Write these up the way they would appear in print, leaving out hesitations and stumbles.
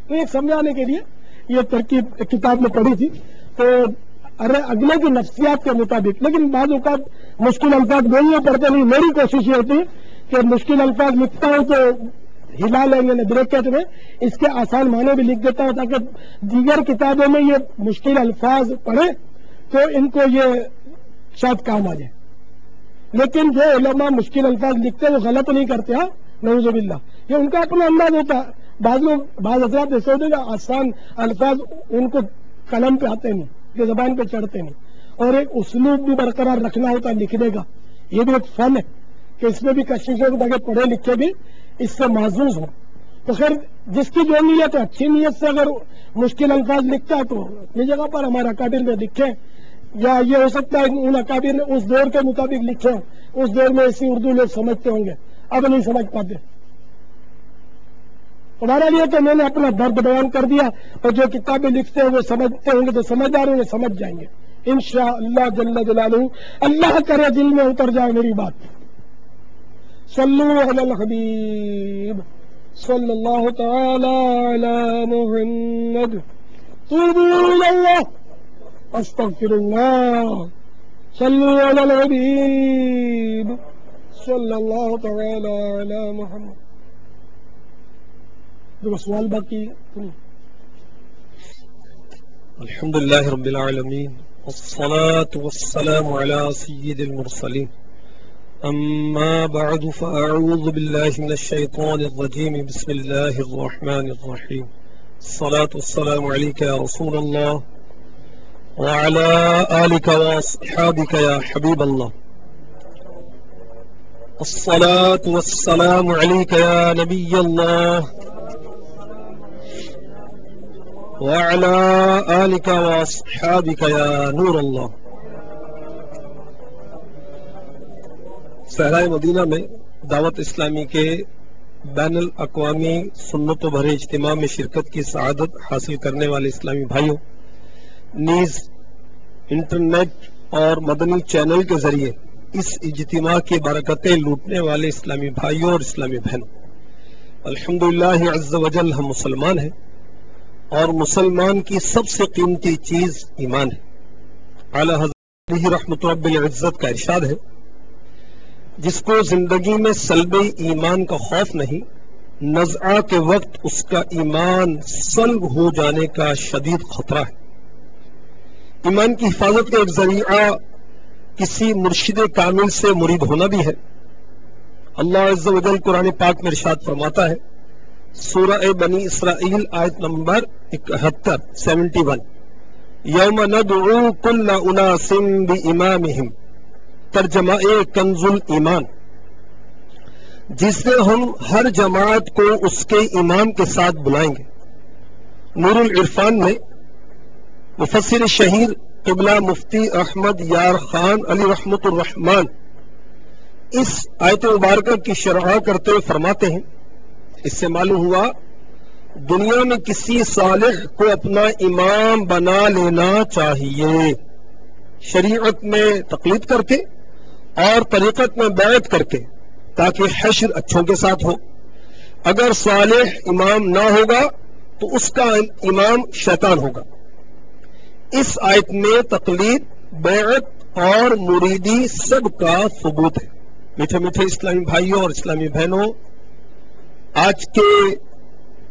تو ایک سمجھانے کے لیے یہ ترکیب کتاب میں پڑھی تھی. تو اگلے کی نفسیات کے مطابق، لیکن بعض اوقات مشکل الفاظ بولنے پڑتے نہیں. میری کوشش یہ ہوتی ہے کہ مشکل الفاظ لکھتا ہوں تو ہلا لیں گے بریکٹ میں اس کے آسان معنی بھی لکھ دیتا ہوں تاکہ دیگر کتابوں میں یہ مشکل الفاظ پڑھیں تو ان کو یہ شاید کام آ جائے. لیکن جو علماء مشکل الفاظ لکھتے ہیں وہ غلط نہیں کرتے. ہاں نعوذ باللہ، یہ ان کا اپنا انداز ہوتا ہے. بعض حضرات ایسے ہوتے ہیں کہ آسان الفاظ ان کو قلم پہ آتے نہیں، کہ زبان پہ چڑھتے نہیں، اور ایک اسلوب بھی برقرار رکھنا ہوتا ہے لکھنے کا. یہ بھی ایک فن ہے کہ اس میں بھی کوشش ہو تاکہ پڑھے لکھے بھی اس سے محظوظ ہوں. تو خیر جس کی جو نیت ہے، اچھی نیت سے اگر مشکل الفاظ لکھتا ہے تو اپنی جگہ پر ہمارا اکابر میں لکھیں، یا یہ ہو سکتا ہے ان اکابر نے اس دور کے مطابق لکھے ہوں. اس دور میں ایسی اردو لوگ سمجھتے ہوں گے، اب نہیں سمجھ پاتے. ہمارا لیے تو میں نے اپنا درد بیان کر دیا، اور جو کتابیں لکھتے ہیں وہ سمجھتے ہوں گے تو سمجھدار ہوں گے، سمجھ جائیں گے انشاءاللہ جل جلالہ. اللہ کرے دل میں اتر جائے میری بات. صلو علی الحبیب صلی اللہ تعالی علی محمد. توبوا الی اللہ استغفر اللہ. صلو علی الحبیب صلی اللہ تعالی علی محمد. جو سوال باقی الحمدللہ رب العالمین والصلاة والسلام علی سید المرسلین. اما بعد فاعوذ باللہ من الشیطان الرجیم. بسم اللہ الرحمن الرحیم. الصلاة والسلام علیک یا رسول اللہ وعلى آلك واصحابك يا حبيب الله. الصلاة والسلام عليك يا نبي الله وعلى آلك واصحابك يا نور الله. صحرائے مدینہ میں دعوت اسلامی کے بین الاقوامی سنت و بھرے اجتماع میں شرکت کی سعادت حاصل کرنے والے اسلامی بھائیوں، نیز انٹرنیٹ اور مدنی چینل کے ذریعے اس اجتماع کی برکتیں لوٹنے والے اسلامی بھائیوں اور اسلامی بہنوں، الحمدللہ عز و جل ہم مسلمان ہیں، اور مسلمان کی سب سے قیمتی چیز ایمان ہے. اعلی حضرت رحمت رب العزت کا ارشاد ہے، جس کو زندگی میں سلب ایمان کا خوف نہیں، نزعہ کے وقت اس کا ایمان سلب ہو جانے کا شدید خطرہ ہے. ایمان کی حفاظت کا ایک ذریعہ کسی مرشد کامل سے مرید ہونا بھی ہے. اللہ عز و جل قرآن پاک میں ارشاد فرماتا ہے، سورہ بنی اسرائیل آیت نمبر 71 یوم ندعو کل اناس بامامہم، ترجمہ کنز الایمان، جس سے ہم ہر جماعت کو اس کے امام کے ساتھ بلائیں گے. نور العرفان میں مفسر شہیر قبلہ مفتی احمد یار خان علی رحمت الرحمان اس آیت مبارکہ کی شرح کرتے ہوئے فرماتے ہیں، اس سے معلوم ہوا دنیا میں کسی صالح کو اپنا امام بنا لینا چاہیے، شریعت میں تقلید کر کے اور طریقت میں بیعت کر کے، تاکہ حشر اچھوں کے ساتھ ہو. اگر صالح امام نہ ہوگا تو اس کا امام شیطان ہوگا. اس آیت میں تقلید، بیعت اور مریدی سب کا ثبوت ہے. میٹھے میٹھے اسلامی بھائیوں اور اسلامی بہنوں، آج کے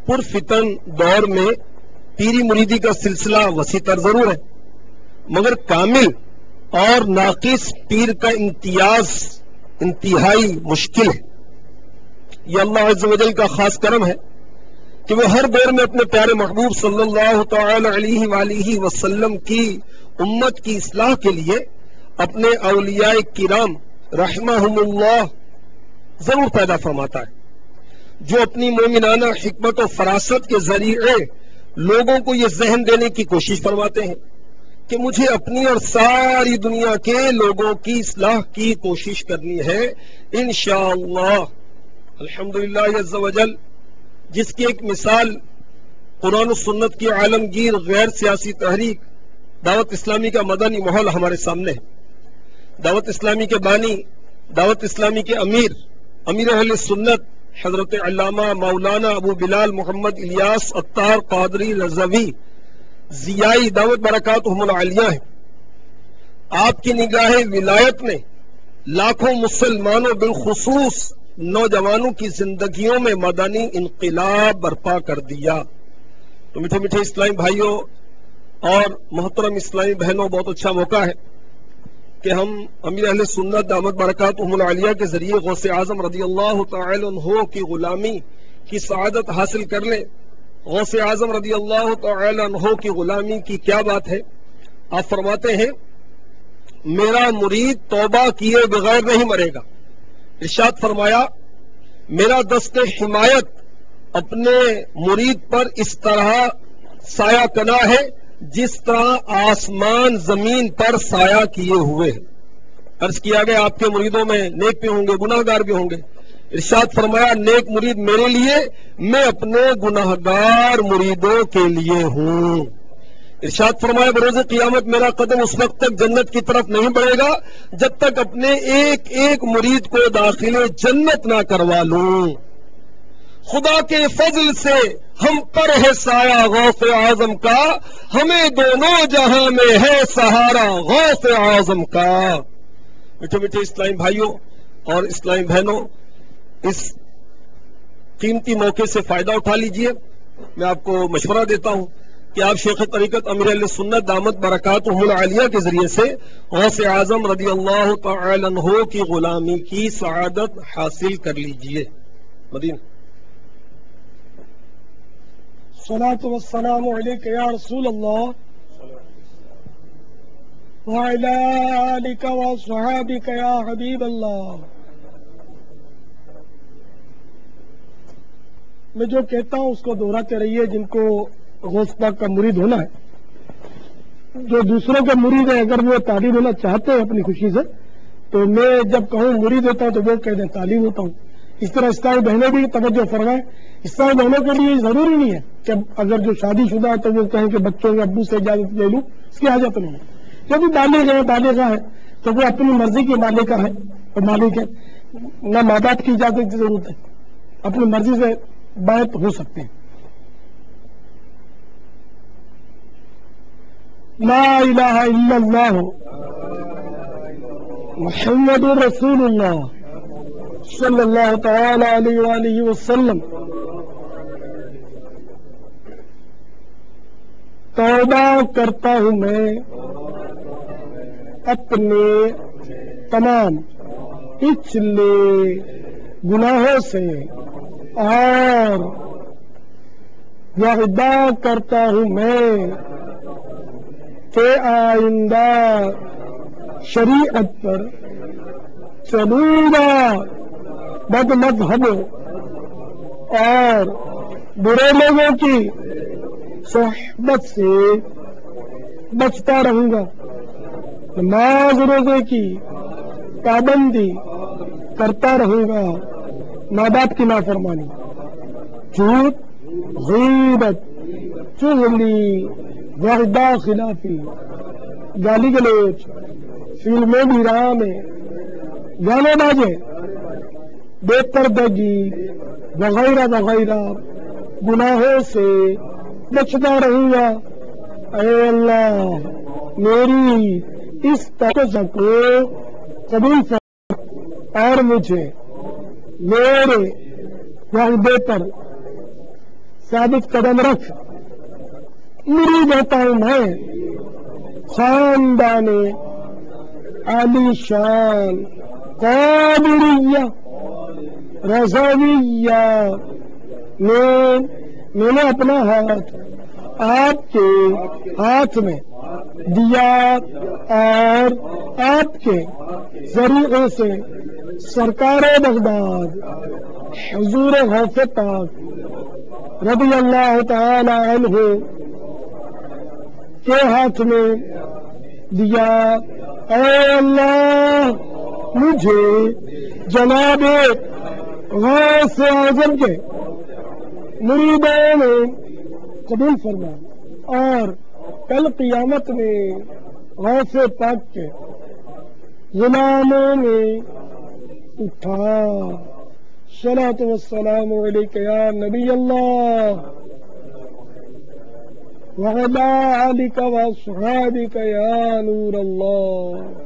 پرفتن دور میں پیری مریدی کا سلسلہ وسیع تر ضرور ہے، مگر کامل اور ناقص پیر کا امتیاز انتہائی مشکل ہے. یہ اللہ عز و جل کا خاص کرم ہے کہ وہ ہر دور میں اپنے پیارے محبوب صلی اللہ تعالی علیہ وآلہ وسلم کی امت کی اصلاح کے لیے اپنے اولیاء کرام رحمہم اللہ ضرور پیدا فرماتا ہے، جو اپنی مومنانہ حکمت و فراست کے ذریعے لوگوں کو یہ ذہن دینے کی کوشش فرماتے ہیں کہ مجھے اپنی اور ساری دنیا کے لوگوں کی اصلاح کی کوشش کرنی ہے انشاءاللہ. الحمدللہ عز و جل، جس کی ایک مثال قرآن و سنت کی عالمگیر غیر سیاسی تحریک دعوت اسلامی کا مدنی ماحول ہمارے سامنے ہے. دعوت اسلامی کے بانی، دعوت اسلامی کے امیر اہل سنت حضرت علامہ مولانا ابو بلال محمد الیاس عطار قادری رضوی ضیائی دعوت برکاتہم العالیہ ہیں. آپ کی نگاہ ولایت نے لاکھوں مسلمانوں بالخصوص نوجوانوں کی زندگیوں میں مدنی انقلاب برپا کر دیا. تو میٹھے میٹھے اسلامی بھائیوں اور محترم اسلامی بہنوں، بہت اچھا موقع ہے کہ ہم امیر اہل سنت دعوت برکاتہم العالیہ کے ذریعے غوث اعظم رضی اللہ تعالی عنہ کی غلامی کی سعادت حاصل کر لیں. غوث اعظم رضی اللہ تعالی عنہ کی غلامی کی کیا بات ہے؟ آپ فرماتے ہیں میرا مرید توبہ کیے بغیر نہیں مرے گا. ارشاد فرمایا میرا دست حمایت اپنے مرید پر اس طرح سایہ کنا ہے جس طرح آسمان زمین پر سایہ کیے ہوئے ہیں. عرض کیا گیا آپ کے مریدوں میں نیک بھی ہوں گے، گناہ گار بھی ہوں گے. ارشاد فرمایا نیک مرید میرے لیے، میں اپنے گناہ گار مریدوں کے لیے ہوں. ارشاد فرمایا بروز قیامت میرا قدم اس وقت تک جنت کی طرف نہیں بڑھے گا جب تک اپنے ایک ایک مرید کو داخل جنت نہ کروا لوں. خدا کے فضل سے ہم پر ہے سایہ غوث اعظم کا، ہمیں دونوں جہاں میں ہے سہارا غوث اعظم کا. میٹھے میٹھے اسلامی بھائیوں اور اسلامی بہنوں، اس قیمتی موقع سے فائدہ اٹھا لیجئے. میں آپ کو مشورہ دیتا ہوں کہ آپ شیخ طریقت امیر اہل سنت دامت برکاتہم العالیہ کے ذریعے سے غوث اعظم رضی اللہ تعالی عنہ کی غلامی کی سعادت حاصل کر لیجئے. مدینہ. الصلاة والسلام علیک یا رسول اللہ وعلی آلک وصحابک یا حبیب اللہ. میں جو کہتا ہوں اس کو دہراتے رہیے. جن کو غوث پاک کا مرید ہونا ہے، جو دوسروں کے مرید ہیں، اگر وہ تعلیم ہونا چاہتے ہیں اپنی خوشی سے، تو میں جب کہوں مرید ہوتا ہوں تو وہ کہہ دیں تعلیم ہوتا ہوں. اس طرح اسلامی بہنیں بھی توجہ فرمائیں. اسلامی بہنوں کے لیے ضروری نہیں ہے کہ اگر جو شادی شدہ ہے تو وہ کہیں کہ بچوں کے ابو سے اجازت لے لوں، اس کی حاجت نہیں ہے. جو بھی بالغ ہے تو وہ اپنی مرضی کی مالکہ ہے اور مالک ہے. نہ ماں باپ کی اجازت کی ضرورت ہے، اپنی مرضی سے بیعت ہو سکتے ہیں. لا الہ الا اللہ محمد رسول اللہ صلی اللہ تعالی علیہ وآلہ وسلم. توبہ کرتا ہوں میں اپنے تمام پچھلے گناہوں سے اور وعدہ کرتا ہوں میں کہ آئندہ شریعت پر چلوں گا، بد مذہب اور برے لوگوں کی صحبت سے بچتا رہوں گا، نماز روزے کی پابندی کرتا رہوں گا، ماں باپ کی نافرمانی، جھوٹ، غیبت، چغلی، وعدہ خلافی، گالی گلوچ، فلمیں ڈرامے، گانے باجے، بے پردگی وغیرہ وغیرہ گناہوں سے بچتا رہوں گا. اے اللہ میری اس توبہ کو قبول فرما اور مجھے میرے وعدے پر ثابت قدم رکھ. مرید ہوتا ہوں میں خاندان عالی شان قادریہ رضویہ میں نے اپنا ہاتھ آپ کے ہاتھ میں دیا اور آپ کے ذریعے سے سرکار بغداد حضور غوث پاک رضی اللہ تعالی عنہ کے ہاتھ میں دیا. اے اللہ مجھے جناب غوث اعظم کے مریدوں میں قبول فرما اور کل قیامت میں غوث پاک کے غلاموں میں اٹھا. الصلاۃ والسلام علیک یا نبی اللہ وعلی آلک واصحابک یا نور اللہ.